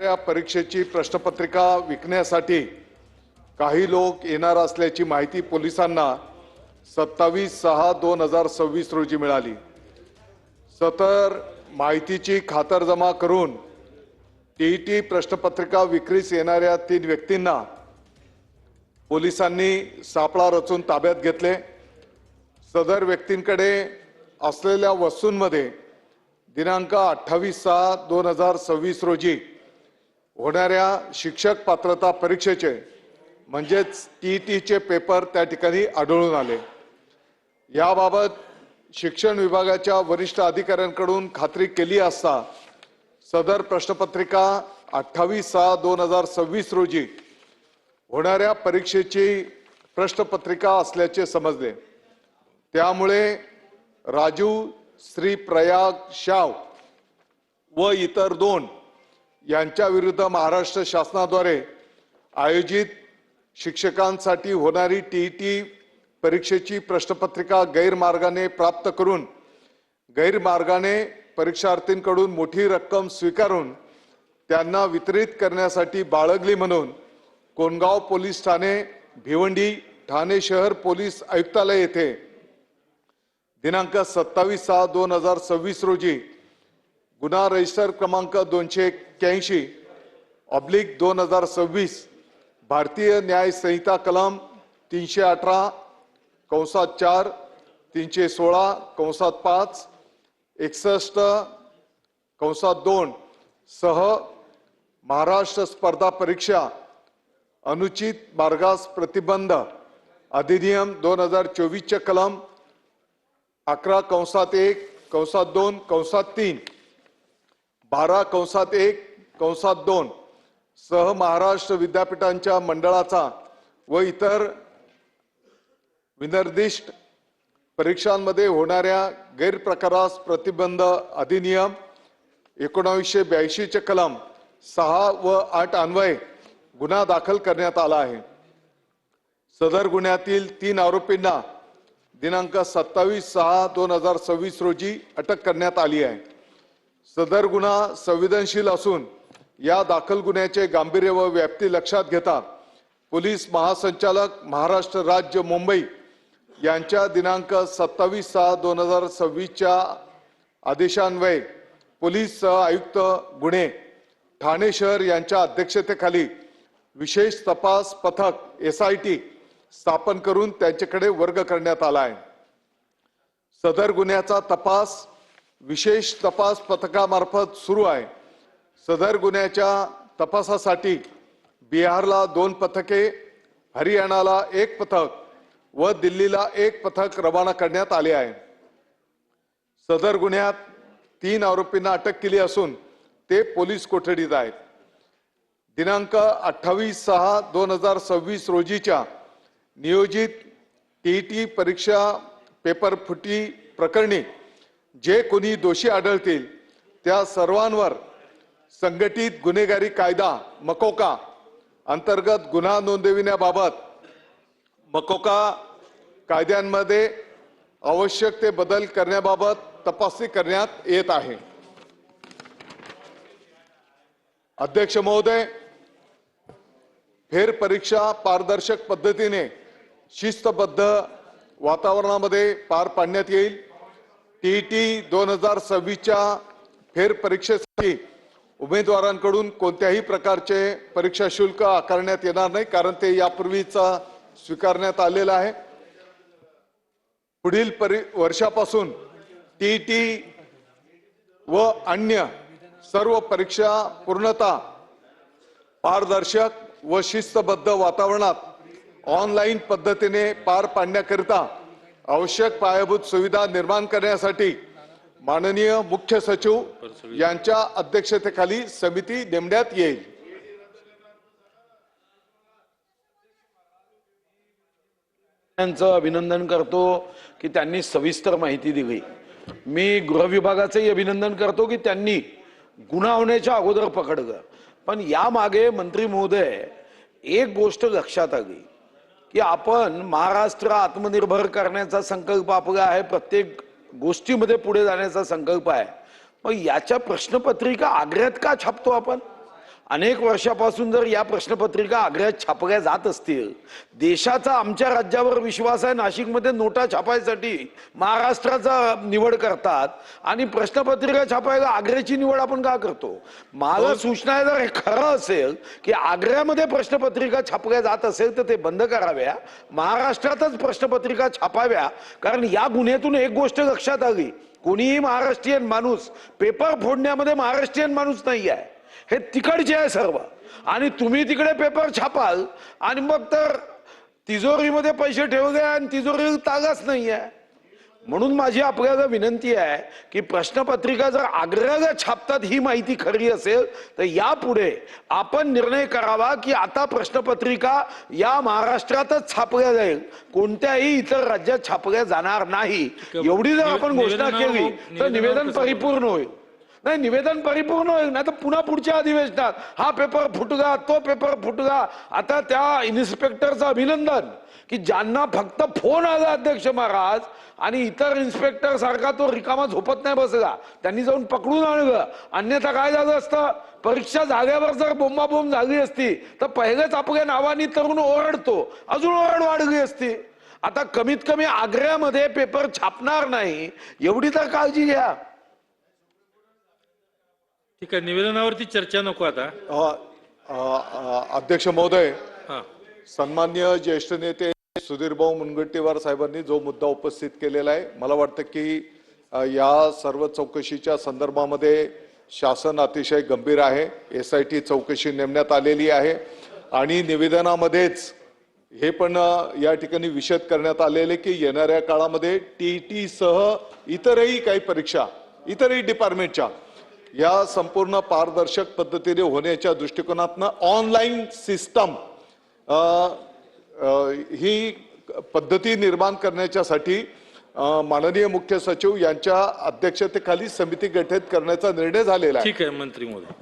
या परीक्षेची प्रश्नपत्रिका विकण्यासाठी काही लोक येणार असल्याची माहिती पोलिसांना 27/6/2026 रोजी मिळाली। सदर माहितीची खातरजमा करून टीईटी प्रश्नपत्रिका विक्रीस येणाऱ्या 3 व्यक्तींना पोलिसांनी सापळा रचून ताब्यात घेतले। सदर व्यक्तींकडे असलेल्या वस्तूंमध्ये दिनांक 28/6/2026 रोजी होणाऱ्या शिक्षक पात्रता परीक्षेचे म्हणजेच टीईटीचे पेपर त्या ठिकाणी आढळून आले। याबाबत शिक्षण विभागाच्या वरिष्ठ अधिकाऱ्यांकडून खात्री केली असता सदर प्रश्नपत्रिका 28/6/2026 रोजी होणाऱ्या परीक्षेची प्रश्नपत्रिका असल्याचे समजले। त्यामुळे राजू श्री प्रयाग शाव व इतर 2 यांच्या विरुद्ध महाराष्ट्र शासनाद्वारे आयोजित शिक्षकांसाठी होणारी टीईटी परीक्षेची प्रश्नपत्रिका गैरमार्गाने प्राप्त करून गैरमार्गाने परीक्षार्थींकडून मोठी रक्कम स्वीकारून त्यांना वितरित करण्यासाठी बाळगली म्हणून कोंडगाव पोलीस ठाणे भिवंडी ठाणे शहर पोलीस आयुक्तालय येथे दिनांक 27/6/2026 रोजी गुन्हा रजिस्टर क्रमांक 281/2026 भारतीय न्याय संहिता कलम 318(4) 316(5) 61(2) सह महाराष्ट्र स्पर्धा परीक्षा अनुचित मार्गास प्रतिबंध अधिनियम 2024 चे कलम 11(1)(2)(3) 12(1)(2) सह महाराष्ट्र विद्यापीठांच्या मंडळाचा व इतर विनिर्दिष्ट परीक्षांमध्ये होणाऱ्या गैरप्रकारास प्रतिबंध अधिनियम 1982 चे कलम 6 व 8 अन्वये गुन्हा दाखल करण्यात आला आहे। सदर गुन्ह्यातील 3 आरोपींना दिनांक 27/6/2026 रोजी अटक करण्यात आली आहे। सदर गुन्हा संवेदनशील असून या दाखल गुन्ह्याचे गांभीर्य व व्याप्ती लक्षात घेता पोलीस महासंचालक महाराष्ट्र राज्य मुंबई यांच्या दिनांक 27/6/2026 च्या आदेशान्वये पोलीस सह आयुक्त गुन्हे ठाणे शहर यांच्या अध्यक्षतेखाली विशेष तपास पथक SIT स्थापन करून त्यांच्याकडे वर्ग करण्यात आला आहे। सदर गुन्ह्याचा तपास विशेष तपास पथकामार्फत सुरू आहे। सदर गुन्ह्याच्या तपासासाठी बिहारला 2 पथके, हरियाणाला 1 पथक व दिल्लीला 1 पथक रवाना करण्यात आले आहे। सदर गुन्ह्यात 3 आरोपींना अटक केली असून ते पोलीस कोठडीत आहेत। दिनांक 28/6/2026 रोजीच्या नियोजित टीईटी परीक्षा पेपर फुटी प्रकरणी जे कोणी दोषी आढळतील त्या सर्वांवर संघटित गुन्हेगारी कायदा मकोका अंतर्गत गुन्हा नोंदविण्याबाबत मकोका कायद्यांमध्ये आवश्यक ते बदल करण्याबाबत तपासणी करण्यात येत आहे। अध्यक्ष महोदय, फेर परीक्षा पारदर्शक पद्धतीने शिस्तबद्ध वातावरणामध्ये पार पाडण्यात येईल। टीईटी 2026 च्या फेर परीक्षेसाठी उमेदवारांकडून कोणत्याही प्रकारचे परीक्षा शुल्क आकारण्यात येणार नाही, कारण ते यापूर्वीच स्वीकारण्यात आलेलं आहे। पुढील वर्षापासून टीईटी व अन्य सर्व परीक्षा पूर्णतः पारदर्शक व शिस्तबद्ध वातावरणात ऑनलाईन पद्धतीने पार पाडण्याकरिता आवश्यक पायाभूत सुविधा निर्माण करण्यासाठी माननीय मुख्य सचिव यांच्या अध्यक्षतेखाली समिती नेमण्यात येईल। त्यांचं अभिनंदन करतो की त्यांनी सविस्तर माहिती दिली। मी गृह विभागाचंही अभिनंदन करतो की त्यांनी गुन्हा होण्याच्या अगोदर पकडलं। पण या मागे मंत्री महोदय एक गोष्ट लक्षात आली की आपण महाराष्ट्र आत्मनिर्भर करण्याचा संकल्प आपला आहे, प्रत्येक गोष्टीमध्ये पुढे जाण्याचा संकल्प आहे। मग याच्या प्रश्नपत्रिका आग्र्यात का छापतो आपण? अनेक वर्षापासून जर या प्रश्नपत्रिका आग्र्यात छापल्या जात असतील, देशाचा आमच्या राज्यावर विश्वास आहे, नाशिकमध्ये नोटा छापायसाठी महाराष्ट्राचा निवड करतात आणि प्रश्नपत्रिका छापायला आग्र्याची निवड आपण का करतो? माझा सूचना आहे, जर हे खरं असेल की आग्र्यामध्ये प्रश्नपत्रिका छापल्या जात असेल तर ते बंद कराव्या, महाराष्ट्रातच प्रश्नपत्रिका छापाव्या. कारण या गुन्ह्यातून एक गोष्ट लक्षात आली, कोणीही महाराष्ट्रीयन माणूस पेपर फोडण्यामध्ये महाराष्ट्रीयन माणूस नाही आहे, हे तिकडचे आहे सर्व. आणि तुम्ही तिकडे पेपर छापाल आणि मग तर तिजोरीमध्ये पैसे ठेवले आणि तिजोरी तागाच नाही आहे. म्हणून माझी आपल्याला विनंती आहे की प्रश्नपत्रिका जर आग्र्याला छापतात ही माहिती खरी असेल तर यापुढे आपण निर्णय करावा की आता प्रश्नपत्रिका या महाराष्ट्रातच छापल्या जाईल, कोणत्याही इतर राज्यात छापल्या जाणार नाही. एवढी जर आपण घोषणा केली तर निवेदन परिपूर्ण होईल. नाही, निवेदन परिपूर्ण होईल, नाही तर पुन्हा पुढच्या अधिवेशनात हा पेपर फुटला, तो पेपर फुटला. आता त्या इन्स्पेक्टरचं अभिनंदन की ज्यांना फक्त फोन आला अध्यक्ष महाराज आणि इतर इन्स्पेक्टर सारखा तो रिकामा झोपत नाही बसला, त्यांनी जाऊन पकडून आणलं. अन्यथा काय झालं असतं, परीक्षा झाल्यावर जर बोंबाबोंब झाली असती तर पहिलेच आपल्या नावाने तरुण ओरडतो, अजून ओरड वाढली असती. आता कमीत कमी आग्र्यामध्ये पेपर छापणार नाही एवढी तर काळजी घ्या. ठीक आहे, निवेदनावरती चर्चा नको आता. अध्यक्ष महोदय, हा, सन्मान्य ज्येष्ठ नेते सुधीरभाऊ मुनगंटीवार साहेबांनी जो मुद्दा उपस्थित केलेला आहे, मला वाटतं की या सर्व चौकशीच्या संदर्भामध्ये शासन अतिशय गंभीर आहे. SIT चौकशी नेमण्यात आलेली आहे आणि निवेदनामध्येच हे पण या ठिकाणी विशद करण्यात आलेले की येणाऱ्या काळामध्ये TET सह इतरही काही परीक्षा, इतरही डिपार्टमेंटच्या या संपूर्ण पारदर्शक पद्धतीने होण्याच्या दृष्टिकोनातनं ऑनलाईन सिस्टम ही पद्धती निर्माण करण्याच्यासाठी माननीय मुख्य सचिव यांच्या अध्यक्षतेखाली समिती गठीत करण्याचा निर्णय झालेला आहे. ठीक आहे मंत्री महोदय.